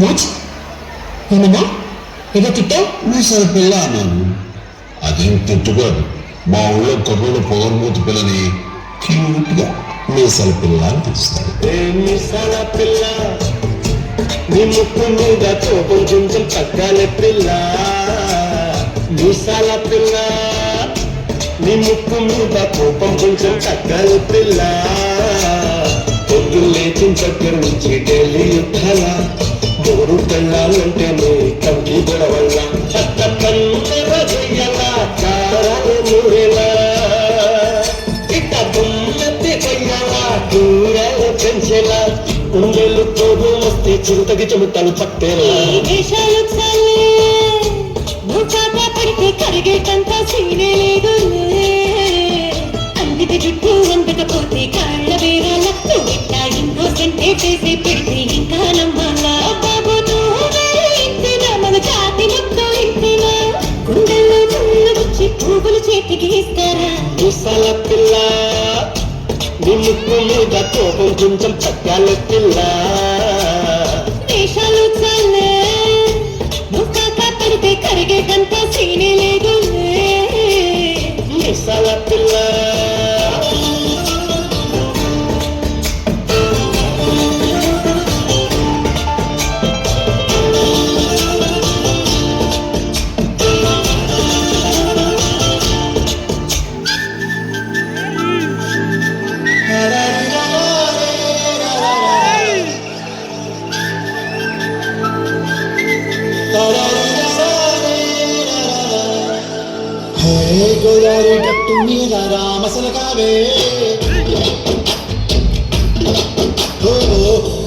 Watch ఏమన్నా ఏదో తిట్టావు? మీసాల పిల్ల అన్నాను. అదేం తిట్టుకోదు. మా ఊళ్ళో కుర్రోడు పొగరమూతి పిల్లని క్యూట్గా మీసాల పిల్ల అని పిలుస్తారు. మీసాల పిల్ల నీ ముక్కు మీద కోపం కొంచెం తగ్గాలి పిల్ల. మీసాల పిల్ల నీ ముక్కు మీద కోపం కొంచెం తగ్గాలి పిల్ల. పొద్దులు లేచిన దగ్గర నుంచి ఢిల్లీ యుద్ధాల దూరు పెళ్ళాలంటే నీ కంటి గొడవల్ల పక్క పందర చెయ్యాల కారాలు మూడేలా ఇట్ట బొమ్మతి కొయ్యాల దూరాలు పెంచేలా ఉండేళ్ళు తోడు వస్తే చింతకి చెమటలు పట్టేలా. పడితే కరిగేటంత సీనే లేదు. అందితే జుట్టు అందకపోతే కాళ్ళ వేరాల ఇట్లా ఇంకో సెంటే చేసి పెడితే ఇంకా నమ్మాలా. బాబు ఇంతేనా మన జాతి మొత్తం ఇంతేనా? గుండెల్లో ముళ్ళు వచ్చి పువ్వులు చేతికి ఇస్తారా? మీసాల పిల్ల నీ ముక్కు మీద కోపం కొంచెం తగ్గాలి పిల్ల. వేషాలు చాలే నువ్వు పడితే కరిగేటంత సీనే లేదు. మీసాల పిల్ల గోదావరి గట్టు మీద రామసల కావే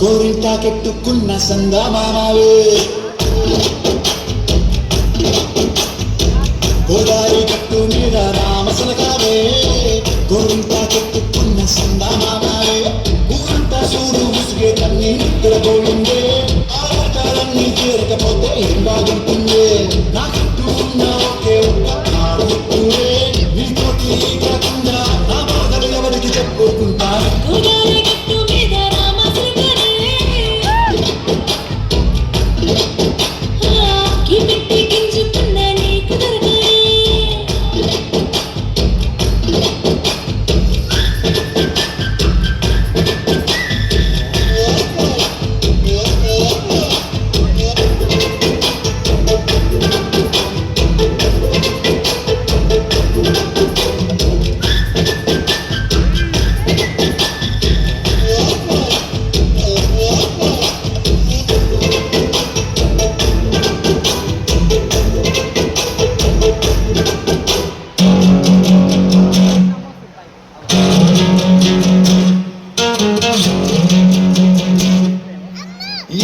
గోరింటా కెట్టుకున్న సందా మామావే. గోదావరి గట్టు మీద రామసల కావే గోరింటా కెట్టుకున్న సందా మామావే. ఊరంతా చూడు ముసుగే తన్ని నిద్రపోయిందే. ఆటలన్నీ చేరకపోతే ఏం బాగుంటుందే? నా చుట్టూ ఉన్న ఒకే ఒక్క చెప్పుకుంటాను.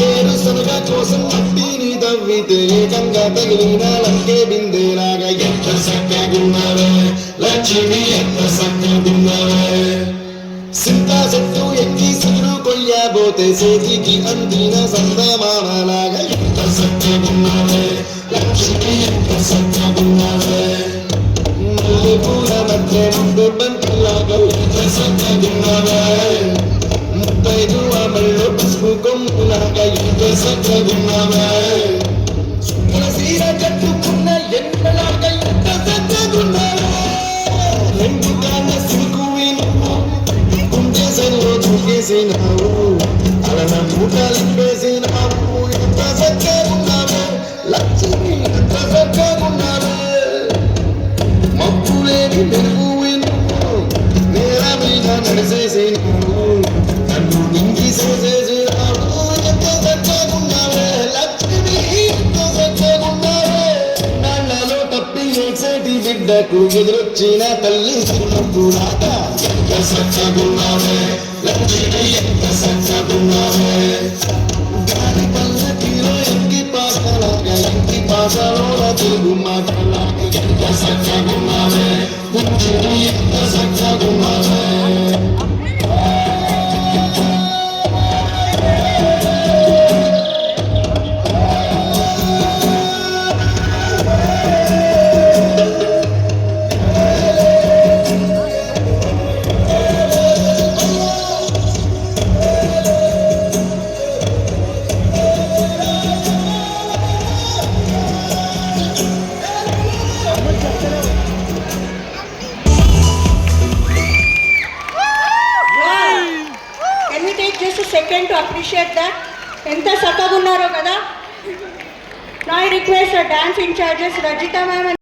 ఏరుసనగా కోసం మట్టిని తవ్వితే ఏకంగా తగిలిన లంకే బిందేలాగా ఎంత చక్కగున్నావే లక్ష్మి, ఎంత చక్కగున్నావే. సింతా చెట్టు ఎక్కి సిగురు కొయ్యబోతే చేతికి అందిన సందమామలాగా ఎంత చక్కగున్నావే లక్ష్మి, ఎంత చక్కగున్నావే. మల్లె పూల మధ్య ముందు బంతిలాగా ఎంత చక్కగున్నావే. ముత్తైదు అమల్లో పసుపు కొమ్ములాగా ఎంత చక్కగున్నావే. తులసీర కట్టుకున్న ఎండలాగా ఎంత చక్కగున్నావే. రెండు కాళ్ళ సిల్కు కుంచేసరిలో చూకేసినావు. అలన మూటలింపేసినావు. ఎంత చక్కగున్నావే లక్ష్మి, ఎంత చక్కగున్నావే. మబ్బులేని మెరుగు నేల మీద నడిసేసినావు. నన్ను నింగి చూసేసినావు. ఎంత చక్కగున్నావే లక్ష్మి, ఎంత చక్కగున్నావే. నాళ్ళలో తప్పి ఏడ్చేటి బిడ్డకు ఎదురొచ్చిన తల్లి చిన్నప్పుడాగా ఎంత చక్కగున్నావే లక్ష్మి, ఎంత చక్కగున్నావే. గాలి పల్లకిలో ఎంకి పాటలాగా ఎంకి పాటలో తెలుగు మాటలాగా ఎంత చక్కగున్నావే లక్ష్మి, ఎంత చక్కగున్నావే. second to appreciate that. ఎంత చక్కగా ఉన్నారో కదా. Now I request the dance in charges Rajita ma'am and